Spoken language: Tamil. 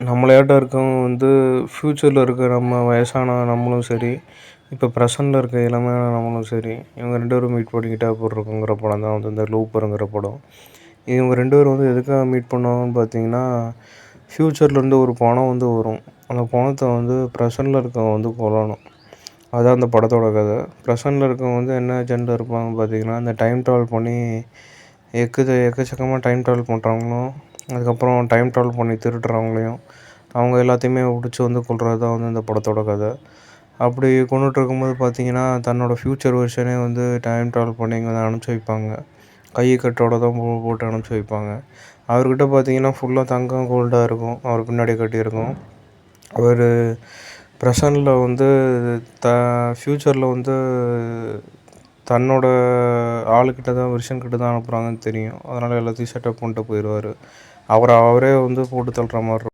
நம்மளையாட்டம் இருக்கவங்க வந்து ஃப்யூச்சரில் இருக்க நம்ம வயசான நம்மளும் சரி, இப்போ ப்ரெசென்ட்டில் இருக்க இளமையான நம்மளும் சரி, இவங்க 2 பேரும் மீட் பண்ணிக்கிட்டா எப்புடி இருக்குங்கிற படம் தான் வந்து இந்த லூப்பருங்கிற படம். இவங்க 2 பேரும் வந்து எதுக்காக மீட் பண்ணுவாங்கன்னு பார்த்தீங்கன்னா, ஃப்யூச்சர்லேருந்து ஒரு பணம் வந்து வரும். அந்த பணத்த வந்து ப்ரெசென்ட்டில் இருக்கவன் வந்து கொல்லணும். அதான் அந்த படத்தோட கதை. ப்ரெசென்ட்டில் இருக்கவங்க வந்து என்ன ஏஜெண்ட்டா இருப்பாங்கன்னு பார்த்தீங்கன்னா, இந்த டைம் ட்ராவல் பண்ணி எக்கச்சக்கமாக டைம் ட்ராவல் பண்ணுறவங்களும், அதுக்கப்புறம் டைம் ட்ராவல் பண்ணி திருடுறவங்களையும், அவங்க எல்லாத்தையுமே பிடிச்சி வந்து கொல்றது தான் வந்து இந்த படத்தோட கதை. அப்படி கொன்னுட்டு இருக்கும்போது பார்த்தீங்கன்னா, தன்னோட ஃப்யூச்சர் வெர்ஷனே வந்து டைம் ட்ராவல் பண்ணி இங்கே வந்து அனுப்பிச்சி வைப்பாங்க. கை கட்டோட தான் போட்டு அனுப்பிச்சி வைப்பாங்க. அவர்கிட்ட பார்த்தீங்கன்னா, ஃபுல்லாக தங்கம், கோல்டாக இருக்கும். அவர் பின்னாடி கட்டியிருக்கும். அவர் ப்ரெசென்ட்டில் வந்து த ஃப்யூச்சரில் வந்து தன்னோட ஆளுக்கிட்ட தான் வெர்ஷன் கிட்ட தான் அனுப்புகிறாங்கன்னு தெரியும். அதனால் எல்லாத்தையும் செட்டப் பண்ணிட்டு போயிடுவார். அவரே வந்து போட்டு தள்ளுற மாதிரி